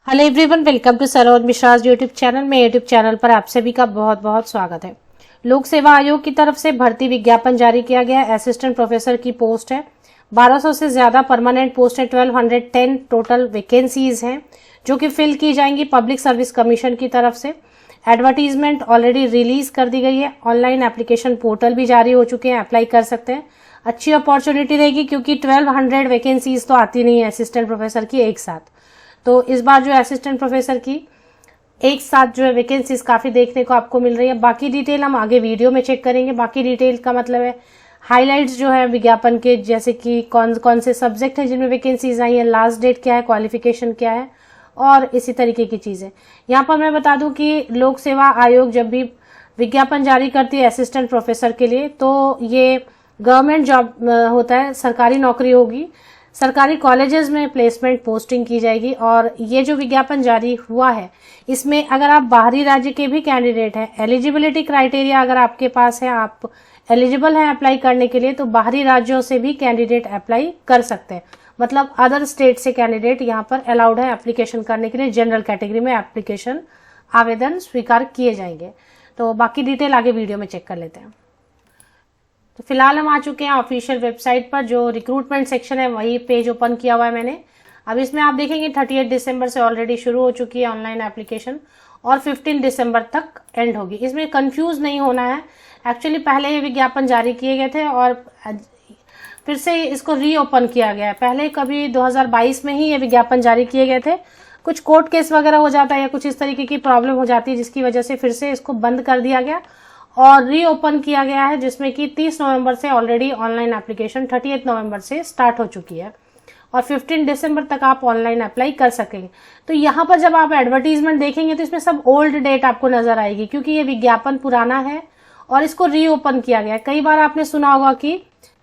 Hello everyone, welcome to Saroj Mishra YouTube channel में। YouTube channel पर आप सभी का बहुत बहुत स्वागत है। लोक सेवा आयोग की तरफ से भर्ती विज्ञापन जारी किया गया। असिस्टेंट प्रोफेसर की पोस्ट है। 1200 से ज्यादा परमानेंट पोस्ट है। 1210 टोटल वैकेंसीज हैं जो कि फिल की जाएंगी पब्लिक सर्विस कमीशन की तरफ से। एडवर्टीजमेंट ऑलरेडी रिलीज कर दी गई है। ऑनलाइन एप्लीकेशन पोर्टल भी जारी हो चुके हैं, अप्लाई कर सकते हैं। अच्छी अपॉर्चुनिटी रहेगी क्योंकि 1200 वैकेंसीज तो आती नहीं है असिस्टेंट प्रोफेसर की एक साथ। तो इस बार जो असिस्टेंट प्रोफेसर की एक साथ जो है वैकेंसीज काफी देखने को आपको मिल रही है। बाकी डिटेल हम आगे वीडियो में चेक करेंगे। बाकी डिटेल का मतलब है हाइलाइट्स जो है विज्ञापन के, जैसे कि कौन कौन से सब्जेक्ट हैं जिनमें वैकेंसीज आई है, लास्ट डेट क्या है, क्वालिफिकेशन क्या है और इसी तरीके की चीजें। यहाँ पर मैं बता दूं कि लोक सेवा आयोग जब भी विज्ञापन जारी करती है असिस्टेंट प्रोफेसर के लिए तो ये गवर्नमेंट जॉब होता है, सरकारी नौकरी होगी। सरकारी कॉलेजेस में प्लेसमेंट पोस्टिंग की जाएगी। और ये जो विज्ञापन जारी हुआ है इसमें अगर आप बाहरी राज्य के भी कैंडिडेट हैं, एलिजिबिलिटी क्राइटेरिया अगर आपके पास है, आप एलिजिबल हैं अप्लाई करने के लिए, तो बाहरी राज्यों से भी कैंडिडेट अप्लाई कर सकते हैं। मतलब अदर स्टेट से कैंडिडेट यहाँ पर अलाउड है एप्लीकेशन करने के लिए। जनरल कैटेगरी में एप्लीकेशन आवेदन स्वीकार किए जाएंगे। तो बाकी डिटेल आगे वीडियो में चेक कर लेते हैं। तो फिलहाल हम आ चुके हैं ऑफिशियल वेबसाइट पर। जो रिक्रूटमेंट सेक्शन है वही पेज ओपन किया हुआ है मैंने। अब इसमें आप देखेंगे 38 दिसंबर से ऑलरेडी शुरू हो चुकी है ऑनलाइन एप्लीकेशन और 15 दिसंबर तक एंड होगी। इसमें कंफ्यूज नहीं होना है। एक्चुअली पहले ये विज्ञापन जारी किए गए थे और फिर से इसको रीओपन किया गया है। पहले कभी 2022 में ही ये विज्ञापन जारी किए गए थे। कुछ कोर्ट केस वगैरह हो जाता है या कुछ इस तरीके की प्रॉब्लम हो जाती है जिसकी वजह से फिर से इसको बंद कर दिया गया और रीओपन किया गया है, जिसमें कि 30 नवंबर से ऑलरेडी ऑनलाइन एप्लीकेशन 38 नवंबर से स्टार्ट हो चुकी है और 15 दिसंबर तक आप ऑनलाइन अप्लाई कर सकेंगे। तो यहाँ पर जब आप एडवर्टीजमेंट देखेंगे तो इसमें सब ओल्ड डेट आपको नजर आएगी क्योंकि ये विज्ञापन पुराना है और इसको रीओपन किया गया है। कई बार आपने सुना होगा कि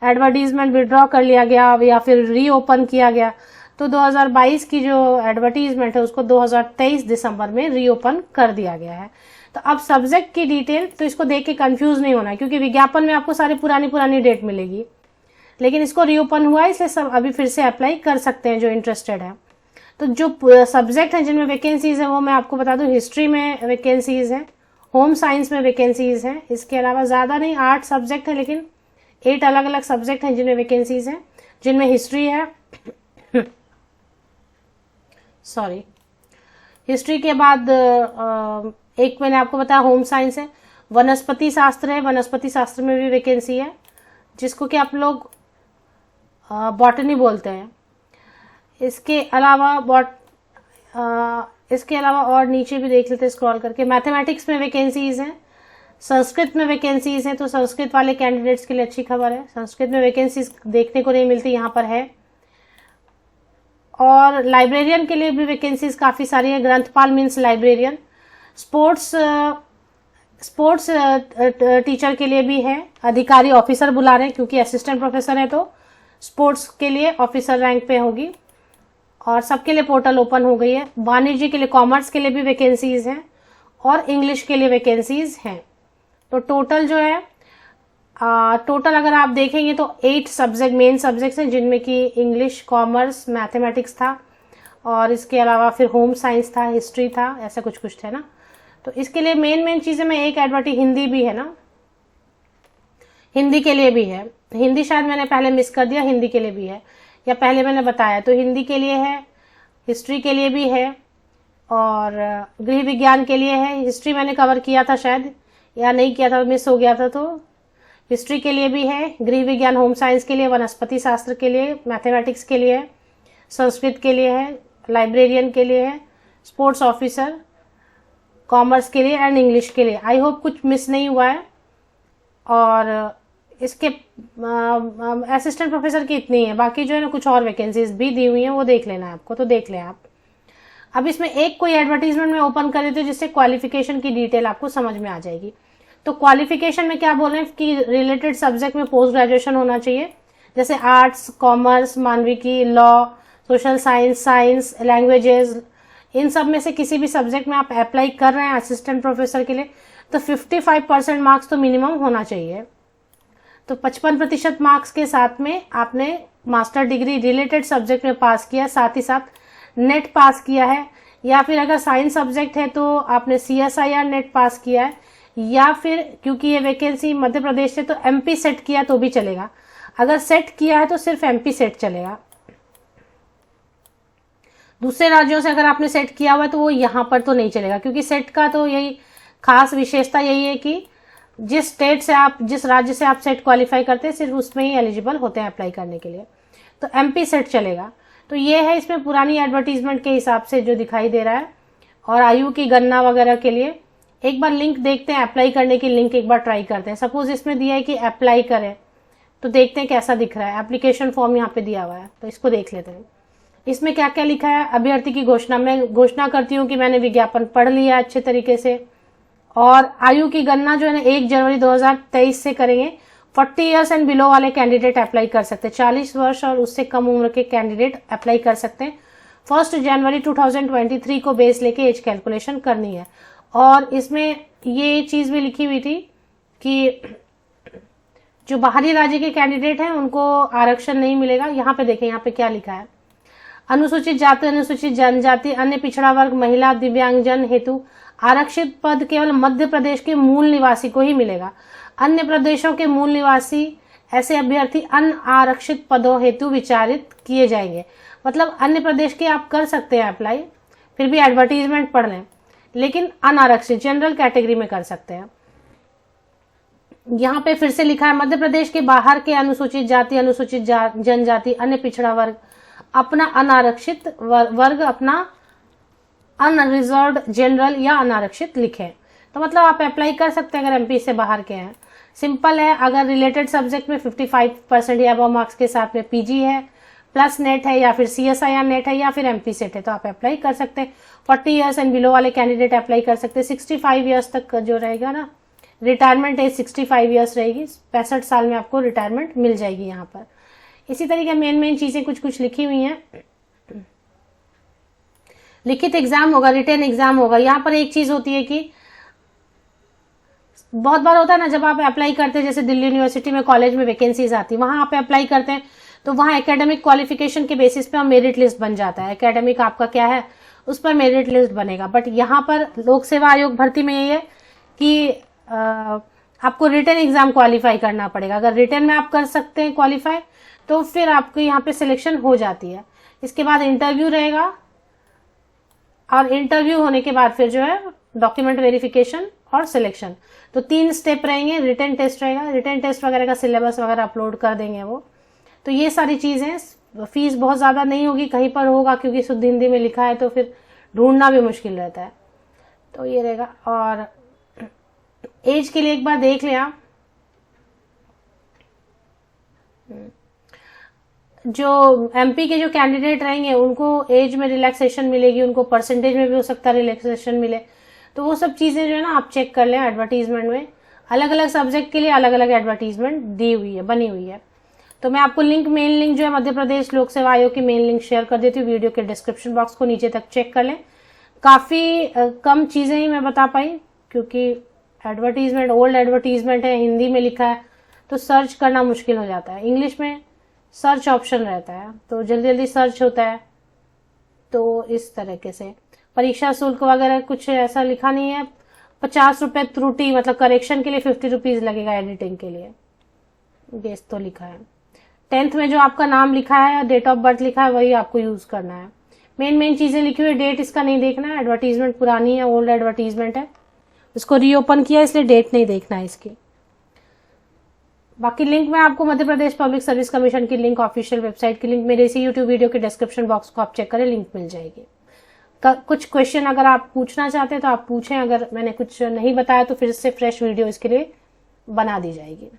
एडवर्टीजमेंट विड्रॉ कर लिया गया या फिर रीओपन किया गया। तो 2022 की जो एडवर्टीजमेंट है उसको 2023 दिसंबर में रीओपन कर दिया गया है। तो अब सब्जेक्ट की डिटेल, तो इसको देख के कंफ्यूज नहीं होना है क्योंकि विज्ञापन में आपको सारी पुरानी डेट मिलेगी, लेकिन इसको रीओपन हुआ है इसलिए सब अभी फिर से अप्लाई कर सकते हैं जो इंटरेस्टेड है। तो जो सब्जेक्ट हैं जिनमें वैकेंसीज है वो मैं आपको बता दूं, हिस्ट्री में वैकेंसीज है, होम साइंस में वैकेंसीज है। इसके अलावा ज्यादा नहीं, 8 सब्जेक्ट है लेकिन 8 अलग अलग सब्जेक्ट हैं जिनमें वैकेंसीज है, जिनमें हिस्ट्री है सॉरी हिस्ट्री के बाद एक मैंने आपको बताया होम साइंस है, वनस्पति शास्त्र है, वनस्पति शास्त्र में भी वैकेंसी है जिसको कि आप लोग बॉटनी बोलते हैं। इसके अलावा और नीचे भी देख लेते हैं स्क्रॉल करके, मैथमेटिक्स में वैकेंसीज हैं, संस्कृत में वैकेंसीज हैं। तो संस्कृत वाले कैंडिडेट्स के लिए अच्छी खबर है, संस्कृत में वैकेंसीज देखने को नहीं मिलती, यहाँ पर है। और लाइब्रेरियन के लिए भी वैकेंसीज काफी सारी है, ग्रंथपाल मीन्स लाइब्रेरियन। स्पोर्ट्स टीचर के लिए भी है, अधिकारी ऑफिसर बुला रहे हैं क्योंकि असिस्टेंट प्रोफेसर है तो स्पोर्ट्स के लिए ऑफिसर रैंक पे होगी। और सबके लिए पोर्टल ओपन हो गई है। वाणिज्य के लिए, कॉमर्स के लिए भी वैकेंसीज हैं और इंग्लिश के लिए वैकेंसीज हैं। तो टोटल जो है टोटल अगर आप देखेंगे तो 8 सब्जेक्ट मेन सब्जेक्ट्स हैं जिनमें कि इंग्लिश, कॉमर्स, मैथमेटिक्स था और इसके अलावा फिर होम साइंस था, हिस्ट्री था, ऐसा कुछ थे ना। तो इसके लिए मेन चीजें में एक एडवर्टी हिंदी भी है ना, हिंदी के लिए भी है। हिंदी शायद मैंने पहले मिस कर दिया, हिंदी के लिए भी है या पहले मैंने बताया। तो हिंदी के लिए है, हिस्ट्री के लिए भी है और गृह विज्ञान के लिए है। हिस्ट्री मैंने कवर किया था शायद या नहीं किया था, मिस हो गया था। तो हिस्ट्री के लिए भी है, गृह विज्ञान होम साइंस के लिए, वनस्पति शास्त्र के लिए, मैथमेटिक्स के लिए, संस्कृत के लिए है, लाइब्रेरियन के लिए है, स्पोर्ट्स ऑफिसर, कॉमर्स के लिए एंड इंग्लिश के लिए। आई होप कुछ मिस नहीं हुआ है। और इसके असिस्टेंट प्रोफेसर की इतनी है, बाकी जो है ना कुछ और वैकेंसीज भी दी हुई हैं, वो देख लेना है आपको, तो देख लें आप। अब इसमें एक कोई एडवर्टीजमेंट में ओपन कर देते जिससे क्वालिफिकेशन की डिटेल आपको समझ में आ जाएगी। तो क्वालिफिकेशन में क्या बोल रहे हैं कि रिलेटेड सब्जेक्ट में पोस्ट ग्रेजुएशन होना चाहिए, जैसे आर्ट्स, कॉमर्स, मानविकी, law, social science, science, languages, इन सब में से किसी भी सब्जेक्ट में आप अप्लाई कर रहे हैं असिस्टेंट प्रोफेसर के लिए तो 55% मार्क्स तो मिनिमम होना चाहिए। तो 55% मार्क्स के साथ में आपने मास्टर डिग्री रिलेटेड सब्जेक्ट में पास किया, साथ ही साथ नेट पास किया है या फिर अगर साइंस सब्जेक्ट है तो आपने CSIR नेट पास किया है, या फिर क्योंकि ये वैकेंसी मध्य प्रदेश से तो MP सेट किया तो भी चलेगा। अगर सेट किया है तो सिर्फ MP सेट चलेगा। दूसरे राज्यों से अगर आपने सेट किया हुआ है तो वो यहाँ पर तो नहीं चलेगा, क्योंकि सेट का तो यही खास विशेषता यही है कि जिस स्टेट से आप, जिस राज्य से आप सेट क्वालिफाई करते हैं सिर्फ उसमें ही एलिजिबल होते हैं अप्लाई करने के लिए, तो MP सेट चलेगा। तो ये है इसमें पुरानी एडवर्टीजमेंट के हिसाब से जो दिखाई दे रहा है। और आयु की गणना वगैरह के लिए एक बार लिंक देखते हैं, अप्लाई करने की लिंक एक बार ट्राई करते हैं। सपोज इसमें दिया है कि अप्लाई करें, तो देखते हैं कैसा दिख रहा है। एप्लीकेशन फॉर्म यहाँ पे दिया हुआ है, तो इसको देख लेते हैं। इसमें क्या क्या लिखा है, अभ्यर्थी की घोषणा। मैं घोषणा करती हूँ कि मैंने विज्ञापन पढ़ लिया अच्छे तरीके से। और आयु की गणना जो है ना 1 जनवरी 2023 से करेंगे। 40 ईयर्स एंड बिलो वाले कैंडिडेट अप्लाई कर सकते हैं। 40 वर्ष और उससे कम उम्र के कैंडिडेट अप्लाई कर सकते हैं। 1 जनवरी 2023 को बेस लेके एज कैलकुलेशन करनी है। और इसमें ये चीज भी लिखी हुई थी कि जो बाहरी राज्य के कैंडिडेट हैं उनको आरक्षण नहीं मिलेगा। यहाँ पे देखें, यहाँ पे क्या लिखा है, अनुसूचित जाति, अनुसूचित जनजाति, अन्य पिछड़ा वर्ग, महिला, दिव्यांगजन हेतु आरक्षित पद केवल मध्य प्रदेश के मूल निवासी को ही मिलेगा। अन्य प्रदेशों के मूल निवासी ऐसे अभ्यर्थी अन्य आरक्षित पदों हेतु विचारित किए जाएंगे। मतलब अन्य प्रदेश के आप कर सकते हैं अप्लाई, फिर भी एडवर्टीजमेंट पढ़ लें, लेकिन अनारक्षित जनरल कैटेगरी में कर सकते हैं। यहाँ पे फिर से लिखा है, मध्य प्रदेश के बाहर के अनुसूचित जाति, अनुसूचित जनजाति, अन्य पिछड़ा वर्ग अपना अनारक्षित वर्ग अपना अनरिजर्व्ड जनरल या अनारक्षित लिखे। तो मतलब आप अप्लाई कर सकते हैं अगर MP से बाहर के हैं। सिंपल है, अगर रिलेटेड सब्जेक्ट में 55% या अबव मार्क्स के साथ में PG है, प्लस नेट है, या फिर CSIR नेट है, या फिर MP सेट है, तो आप अप्लाई कर सकते हैं। 40 ईयर्स एंड बिलो वाले कैंडिडेट अप्लाई कर सकते हैं। 65 ईयर्स तक जो रहेगा ना, रिटायरमेंट एज 65 ईयर्स रहेगी। 65 साल में आपको रिटायरमेंट मिल जाएगी यहाँ पर। इसी तरीके मेन चीजें कुछ कुछ लिखी हुई हैं। लिखित एग्जाम होगा, रिटन एग्जाम होगा। यहाँ पर एक चीज होती है कि बहुत बार होता है ना, जब आप अप्लाई करते हैं, जैसे दिल्ली यूनिवर्सिटी में कॉलेज में वैकेंसीज आती है, वहां आप अप्लाई करते हैं तो वहां एकेडमिक क्वालिफिकेशन के बेसिस पे मेरिट लिस्ट बन जाता है। एकेडमिक आपका क्या है उस पर मेरिट लिस्ट बनेगा। बट यहाँ पर लोक सेवा आयोग भर्ती में यही है कि आपको रिटन एग्जाम क्वालिफाई करना पड़ेगा। अगर रिटन में आप कर सकते हैं क्वालिफाई तो फिर आपको यहाँ पे सिलेक्शन हो जाती है। इसके बाद इंटरव्यू रहेगा, और इंटरव्यू होने के बाद फिर जो है डॉक्यूमेंट वेरिफिकेशन और सिलेक्शन। तो 3 स्टेप रहेंगे। रिटन टेस्ट रहेगा, रिटन टेस्ट वगैरह का सिलेबस वगैरह अपलोड कर देंगे वो। तो ये सारी चीजें, फीस बहुत ज्यादा नहीं होगी, कहीं पर होगा क्योंकि शुद्ध हिंदी में लिखा है तो फिर ढूंढना भी मुश्किल रहता है। तो ये रहेगा। और एज के लिए एक बार देख लें आप, जो MP के जो कैंडिडेट रहेंगे उनको एज में रिलैक्सेशन मिलेगी, उनको परसेंटेज में भी हो सकता है रिलैक्सेशन मिले। तो वो सब चीजें जो है ना आप चेक कर लें। एडवर्टीजमेंट में अलग अलग सब्जेक्ट के लिए अलग अलग एडवर्टीजमेंट दी हुई है, बनी हुई है। तो मैं आपको लिंक, मेन लिंक जो है मध्य प्रदेश लोक सेवा आयोग की मेन लिंक शेयर कर देती हूँ। वीडियो के डिस्क्रिप्शन बॉक्स को नीचे तक चेक कर लें। काफी कम चीजें ही मैं बता पाई क्योंकि एडवर्टीजमेंट ओल्ड एडवर्टीजमेंट है, हिंदी में लिखा है, तो सर्च करना मुश्किल हो जाता है। इंग्लिश में सर्च ऑप्शन रहता है तो जल्दी जल्दी सर्च होता है। तो इस तरीके से परीक्षा शुल्क वगैरह कुछ ऐसा लिखा नहीं है। 50 रुपए त्रुटि, मतलब करेक्शन के लिए 50 रुपीज लगेगा, एडिटिंग के लिए बेस तो लिखा है। 10th में जो आपका नाम लिखा है, डेट ऑफ बर्थ लिखा है, वही आपको यूज करना है। मेन चीजें लिखी हुई, डेट इसका नहीं देखना है। एडवर्टीजमेंट पुरानी है, ओल्ड एडवर्टीजमेंट है, उसको रीओपन किया इसलिए डेट नहीं देखना है इसकी। बाकी लिंक मैं आपको Madhya Pradesh public service commission की लिंक, ऑफिशियल वेबसाइट की लिंक मेरे इसी यूट्यूब वीडियो के डिस्क्रिप्शन बॉक्स को आप चेक करें, लिंक मिल जाएगी। कुछ क्वेश्चन अगर आप पूछना चाहते हैं तो आप पूछें, अगर मैंने कुछ नहीं बताया तो फिर से फ्रेश वीडियो इसके लिए बना दी जाएगी।